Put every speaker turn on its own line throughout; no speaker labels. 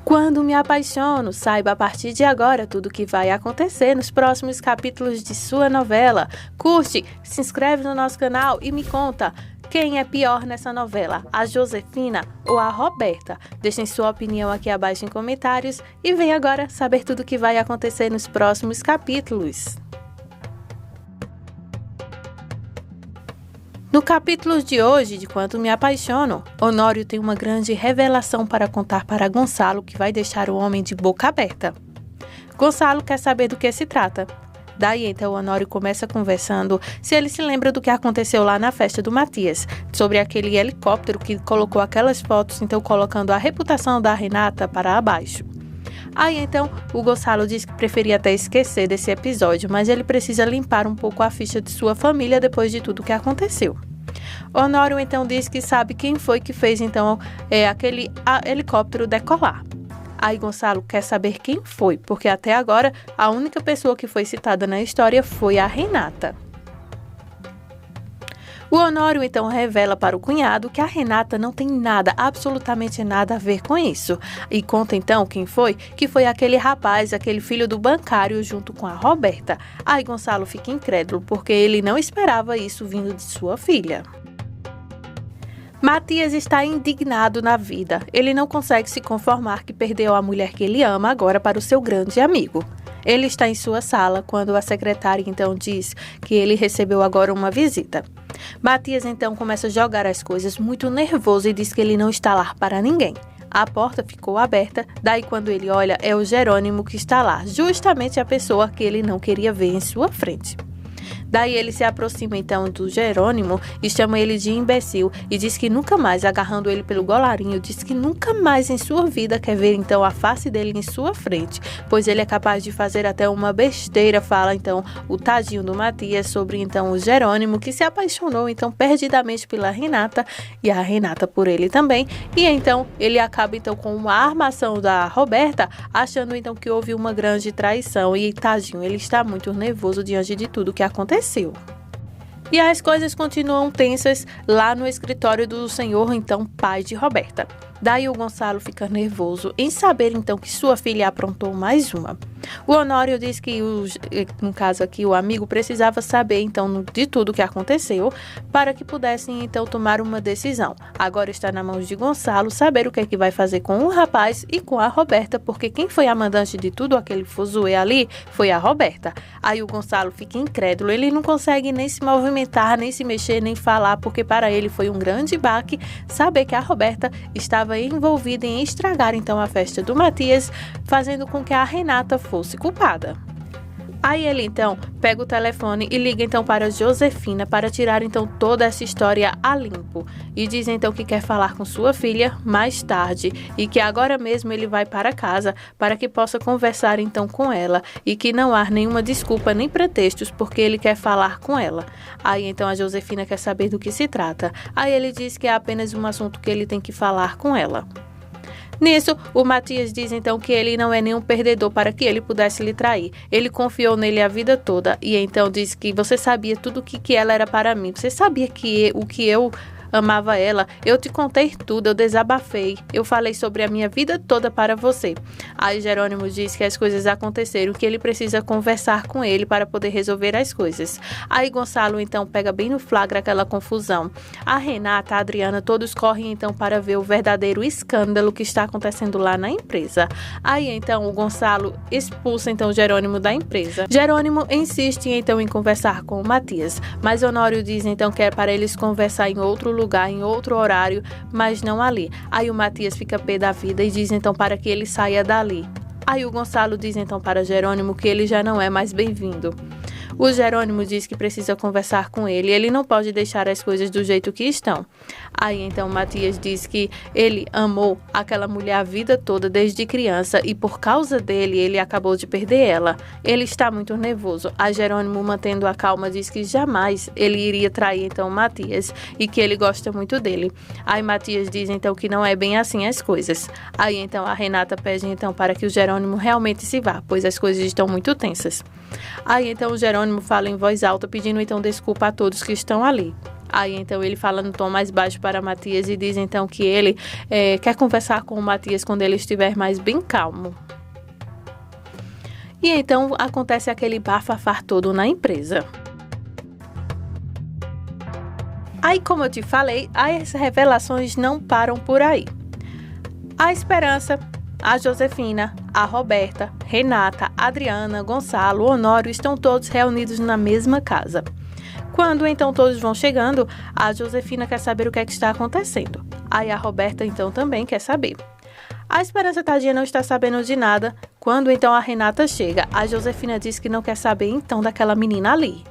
Quando me apaixono, saiba a partir de agora tudo o que vai acontecer nos próximos capítulos de sua novela. Curte, se inscreve no nosso canal e me conta quem é pior nessa novela, a Josefina ou a Roberta. Deixem sua opinião aqui abaixo em comentários e vem agora saber tudo o que vai acontecer nos próximos capítulos. No capítulo de hoje, de Quando Me Apaixono, Honório tem uma grande revelação para contar para Gonçalo que vai deixar o homem de boca aberta. Gonçalo quer saber do que se trata. Daí então Honório começa conversando se ele se lembra do que aconteceu lá na festa do Matias, sobre aquele helicóptero que colocou aquelas fotos, então colocando a reputação da Renata para abaixo. Aí então o Gonçalo diz que preferia até esquecer desse episódio, mas ele precisa limpar um pouco a ficha de sua família depois de tudo que aconteceu. Honório então diz que sabe quem foi que fez então aquele helicóptero decolar. Aí Gonçalo quer saber quem foi, porque até agora a única pessoa que foi citada na história foi a Renata. O Honório então revela para o cunhado que a Renata não tem nada, absolutamente nada a ver com isso. E conta então quem foi, que foi aquele rapaz, aquele filho do bancário junto com a Roberta. Aí Gonçalo fica incrédulo, porque ele não esperava isso vindo de sua filha. Matias está indignado na vida. Ele não consegue se conformar que perdeu a mulher que ele ama agora para o seu grande amigo. Ele está em sua sala quando a secretária então diz que ele recebeu agora uma visita. Matias então começa a jogar as coisas muito nervoso e diz que ele não está lá para ninguém. A porta ficou aberta, daí quando ele olha é o Jerônimo que está lá, justamente a pessoa que ele não queria ver em sua frente. Daí ele se aproxima então do Jerônimo e chama ele de imbecil e diz que nunca mais, agarrando ele pelo colarinho, diz que nunca mais em sua vida quer ver então a face dele em sua frente, pois ele é capaz de fazer até uma besteira, fala então o tadinho do Matias sobre então o Jerônimo, que se apaixonou então perdidamente pela Renata e a Renata por ele também, e então ele acaba então com uma armação da Roberta, achando então que houve uma grande traição e tadinho, ele está muito nervoso diante de tudo que aconteceu. E as coisas continuam tensas lá no escritório do senhor, então, pai de Roberta. Daí o Gonçalo fica nervoso em saber, então, que sua filha aprontou mais uma. O Honório diz que, no caso aqui, o amigo precisava saber, então, de tudo que aconteceu para que pudessem, então, tomar uma decisão. Agora está na mão de Gonçalo saber o que é que vai fazer com o rapaz e com a Roberta, porque quem foi a mandante de tudo aquele fuzuê ali foi a Roberta. Aí o Gonçalo fica incrédulo, ele não consegue nem se movimentar, nem se mexer, nem falar, porque para ele foi um grande baque saber que a Roberta estava envolvida em estragar então a festa do Matias, fazendo com que a Renata fosse culpada. Aí ele então pega o telefone e liga então para Josefina para tirar então toda essa história a limpo e diz então que quer falar com sua filha mais tarde e que agora mesmo ele vai para casa para que possa conversar então com ela e que não há nenhuma desculpa nem pretextos porque ele quer falar com ela. Aí então a Josefina quer saber do que se trata. Aí ele diz que é apenas um assunto que ele tem que falar com ela. Nisso, o Matias diz então que ele não é nenhum perdedor para que ele pudesse lhe trair. Ele confiou nele a vida toda e então diz que você sabia tudo o que ela era para mim. Você sabia que o que eu amava ela, eu te contei tudo, eu desabafei, eu falei sobre a minha vida toda para você. Aí Jerônimo diz que as coisas aconteceram, que ele precisa conversar com ele para poder resolver as coisas. Aí Gonçalo então pega bem no flagra aquela confusão. A Renata, a Adriana, todos correm então para ver o verdadeiro escândalo que está acontecendo lá na empresa. Aí então o Gonçalo expulsa então Jerônimo da empresa. Jerônimo insiste então em conversar com o Matias, mas Honório diz então que é para eles conversar em outro lugar, em outro horário, mas não ali. Aí o Matias fica pé da vida e diz então para que ele saia dali. Aí o Gonçalo diz então para Jerônimo que ele já não é mais bem-vindo. O Jerônimo diz que precisa conversar com ele não pode deixar as coisas do jeito que estão. Aí então Matias diz que ele amou aquela mulher a vida toda desde criança e por causa dele ele acabou de perder ela. Ele está muito nervoso. A Jerônimo, mantendo a calma, diz que jamais ele iria trair então Matias e que ele gosta muito dele. Aí Matias diz então que não é bem assim as coisas. Aí então a Renata pede então para que o Jerônimo realmente se vá, pois as coisas estão muito tensas. Aí então o Jerônimo fala em voz alta pedindo então desculpa a todos que estão ali. Aí então ele fala no tom mais baixo para Matias e diz então que ele quer conversar com o Matias quando ele estiver mais bem calmo. E então acontece aquele bafafá todo na empresa. Aí, como eu te falei, as revelações não param por aí. A Esperança, a Josefina, a Roberta, Renata, Adriana, Gonçalo, Honório estão todos reunidos na mesma casa. Quando então todos vão chegando, a Josefina quer saber o que é que está acontecendo. Aí a Roberta então também quer saber. A Esperança, tadinha, não está sabendo de nada. Quando então a Renata chega, a Josefina diz que não quer saber então daquela menina ali.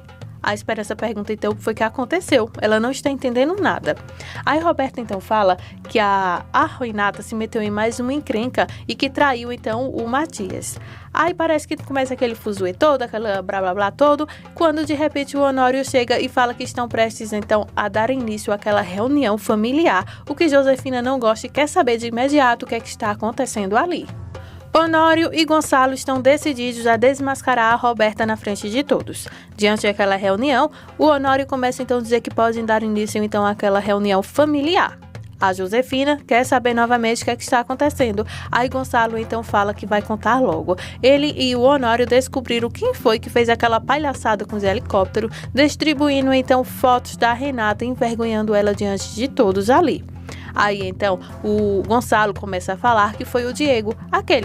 A Esperança pergunta então o que foi que aconteceu. Ela não está entendendo nada. Aí Roberta então fala que a Renata se meteu em mais uma encrenca e que traiu então o Matias. Aí parece que começa aquele fuzuê todo, aquela blá blá blá todo, quando de repente o Honório chega e fala que estão prestes então a dar início àquela reunião familiar, o que Josefina não gosta e quer saber de imediato o que é que está acontecendo ali. Honório e Gonçalo estão decididos a desmascarar a Roberta na frente de todos. Diante daquela reunião, o Honório começa então a dizer que podem dar início então àquela reunião familiar. A Josefina quer saber novamente o que é que está acontecendo. Aí Gonçalo então fala que vai contar logo. Ele e o Honório descobriram quem foi que fez aquela palhaçada com os helicópteros, distribuindo então fotos da Renata, envergonhando ela diante de todos ali. Aí então o Gonçalo começa a falar que foi o Diego,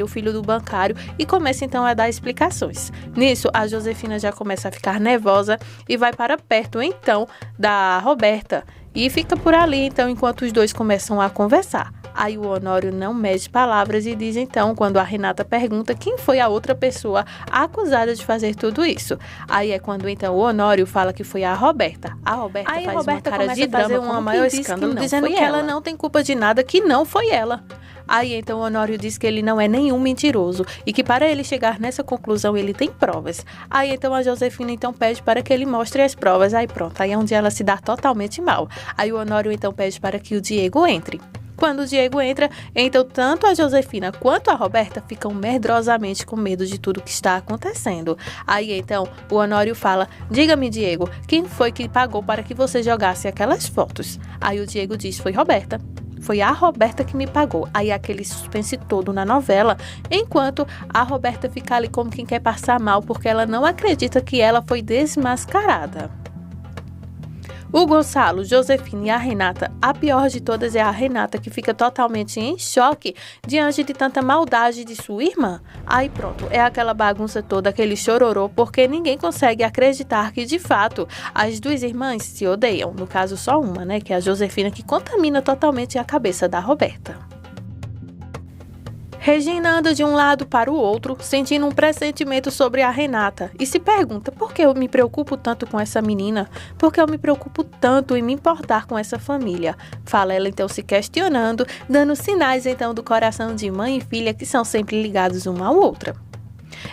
o filho do bancário, e começa então a dar explicações. Nisso a Josefina já começa a ficar nervosa e vai para perto então da Roberta e fica por ali então enquanto os dois começam a conversar. Aí o Honório não mede palavras e diz então, quando a Renata pergunta quem foi a outra pessoa acusada de fazer tudo isso. Aí é quando então o Honório fala que foi a Roberta. A Roberta
Aí
faz
Roberta
uma cara
começa
de
a fazer
drama,
um maior
escândalo, dizendo que
ela
ela não tem culpa de nada, que não foi ela. Aí então o Honório diz que ele não é nenhum mentiroso e que para ele chegar nessa conclusão ele tem provas. Aí então a Josefina então pede para que ele mostre as provas. Aí pronto, aí é onde ela se dá totalmente mal. Aí o Honório então pede para que o Diego entre. Quando o Diego entra, então tanto a Josefina quanto a Roberta ficam medrosamente com medo de tudo que está acontecendo. Aí então o Honório fala: diga-me, Diego, quem foi que pagou para que você jogasse aquelas fotos? Aí o Diego diz: foi Roberta. Foi a Roberta que me pagou. Aí aquele suspense todo na novela, enquanto a Roberta fica ali como quem quer passar mal porque ela não acredita que ela foi desmascarada. O Gonçalo, Josefina e a Renata, a pior de todas é a Renata, que fica totalmente em choque diante de tanta maldade de sua irmã. Aí pronto, é aquela bagunça toda, aquele chororô, porque ninguém consegue acreditar que de fato as duas irmãs se odeiam. No caso só uma, né, que é a Josefina, que contamina totalmente a cabeça da Roberta. Regina anda de um lado para o outro, sentindo um pressentimento sobre a Renata e se pergunta: por que eu me preocupo tanto com essa menina? Por que eu me preocupo tanto em me importar com essa família? Fala ela então se questionando, dando sinais então do coração de mãe e filha que são sempre ligados uma à outra.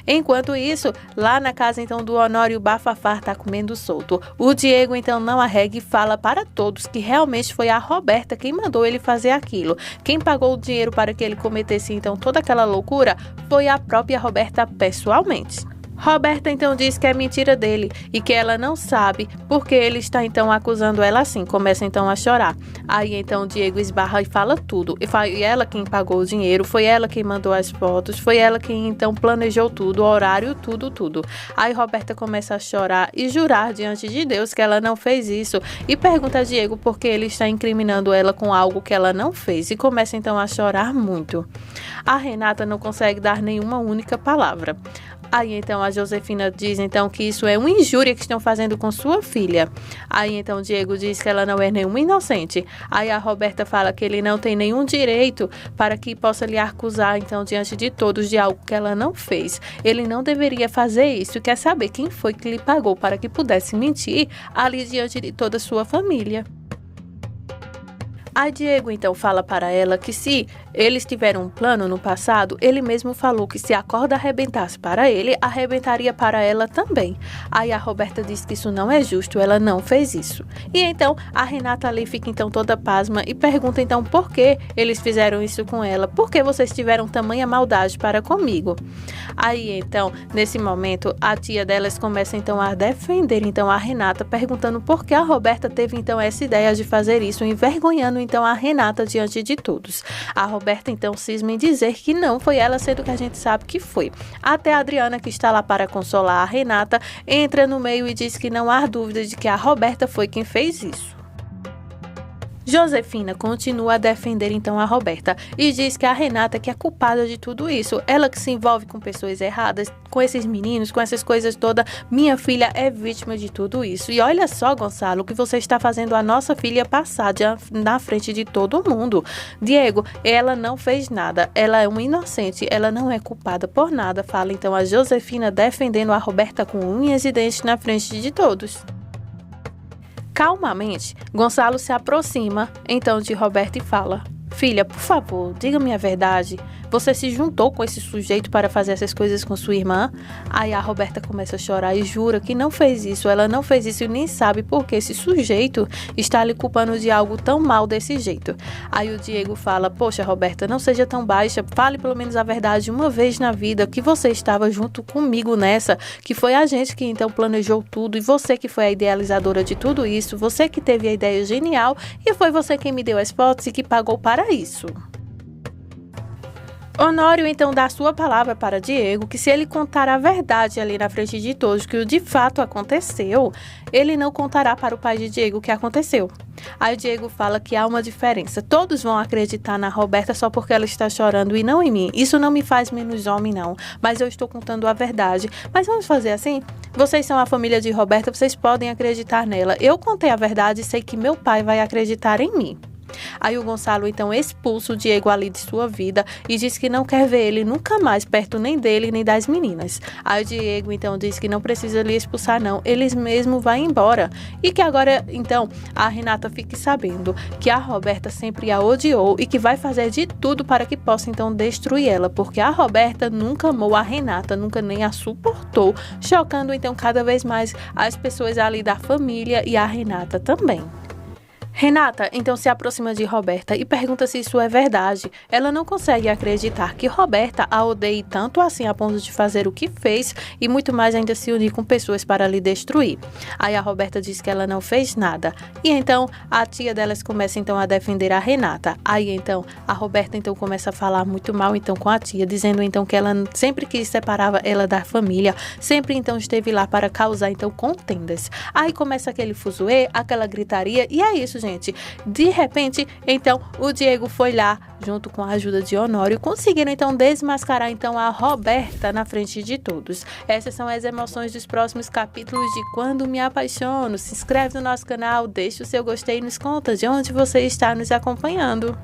Enquanto isso, lá na casa então do Honório, o bafafá tá comendo solto. O Diego então não arrega e fala para todos que realmente foi a Roberta quem mandou ele fazer aquilo. Quem pagou o dinheiro para que ele cometesse então toda aquela loucura foi a própria Roberta pessoalmente. Roberta então diz que é mentira dele e que ela não sabe porque ele está então acusando ela assim. Começa então a chorar. Aí então Diego esbarra e fala tudo. E foi ela quem pagou o dinheiro, foi ela quem mandou as fotos, foi ela quem então planejou tudo, o horário, tudo. Aí Roberta começa a chorar e jurar diante de Deus que ela não fez isso e pergunta a Diego por que ele está incriminando ela com algo que ela não fez e começa então a chorar muito. A Renata não consegue dar nenhuma única palavra. Aí então a Josefina diz então que isso é uma injúria que estão fazendo com sua filha. Aí então Diego diz que ela não é nenhuma inocente. Aí a Roberta fala que ele não tem nenhum direito para que possa lhe acusar então diante de todos de algo que ela não fez. Ele não deveria fazer isso e quer saber quem foi que lhe pagou para que pudesse mentir ali diante de toda a sua família. A Diego então fala para ela que se eles tiveram um plano no passado, ele mesmo falou que se a corda arrebentasse para ele, arrebentaria para ela também. Aí a Roberta diz que isso não é justo, ela não fez isso. E então a Renata ali fica então toda pasma e pergunta então por que eles fizeram isso com ela, por que vocês tiveram tamanha maldade para comigo. Aí então, nesse momento, a tia delas começa então a defender então a Renata, perguntando por que a Roberta teve então essa ideia de fazer isso, envergonhando então a Renata diante de todos. A Roberta então cisma em dizer que não foi ela, sendo que a gente sabe que foi. Até a Adriana, que está lá para consolar a Renata, entra no meio e diz que não há dúvida de que a Roberta foi quem fez isso. Josefina continua a defender então a Roberta e diz que a Renata que é culpada de tudo isso, ela que se envolve com pessoas erradas, com esses meninos, com essas coisas todas, minha filha é vítima de tudo isso. E olha só, Gonçalo, o que você está fazendo a nossa filha passar na frente de todo mundo. Diego, ela não fez nada, ela é uma inocente, ela não é culpada por nada, fala então a Josefina defendendo a Roberta com unhas e dentes na frente de todos. Calmamente, Gonçalo se aproxima então de Roberta e fala: filha, por favor, diga-me a verdade. Você se juntou com esse sujeito para fazer essas coisas com sua irmã? Aí a Roberta começa a chorar e jura que não fez isso. Ela não fez isso e nem sabe por que esse sujeito está lhe culpando de algo tão mal desse jeito. Aí o Diego fala: poxa, Roberta, não seja tão baixa. Fale pelo menos a verdade uma vez na vida, que você estava junto comigo nessa, que foi a gente que então planejou tudo e você que foi a idealizadora de tudo isso, você que teve a ideia genial e foi você quem me deu as fotos e que pagou para isso. Honório então dá sua palavra para Diego que se ele contar a verdade ali na frente de todos que o de fato aconteceu, ele não contará para o pai de Diego o que aconteceu. Aí o Diego fala que há uma diferença, todos vão acreditar na Roberta só porque ela está chorando e não em mim. Isso não me faz menos homem não, mas eu estou contando a verdade. Mas vamos fazer assim? Vocês são a família de Roberta, vocês podem acreditar nela. Eu contei a verdade e sei que meu pai vai acreditar em mim. Aí o Gonçalo então expulsa o Diego ali de sua vida e diz que não quer ver ele nunca mais perto nem dele nem das meninas. Aí o Diego então diz que não precisa lhe expulsar não, eles mesmo vai embora. E que agora então a Renata fique sabendo que a Roberta sempre a odiou e que vai fazer de tudo para que possa então destruir ela, porque a Roberta nunca amou a Renata, nunca nem a suportou, chocando então cada vez mais as pessoas ali da família e a Renata também. Renata então se aproxima de Roberta e pergunta se isso é verdade. Ela não consegue acreditar que Roberta a odeie tanto assim a ponto de fazer o que fez e muito mais ainda se unir com pessoas para lhe destruir. Aí a Roberta diz que ela não fez nada. E então a tia delas começa então a defender a Renata. Aí então a Roberta então começa a falar muito mal então com a tia, dizendo então que ela sempre que separava ela da família, sempre então esteve lá para causar então contendas. Aí começa aquele fuzuê, aquela gritaria e é isso, gente. De repente, então, o Diego foi lá, junto com a ajuda de Honório, conseguiram então desmascarar então a Roberta na frente de todos. Essas são as emoções dos próximos capítulos de Quando Me Apaixono. Se inscreve no nosso canal, deixa o seu gostei e nos conta de onde você está nos acompanhando.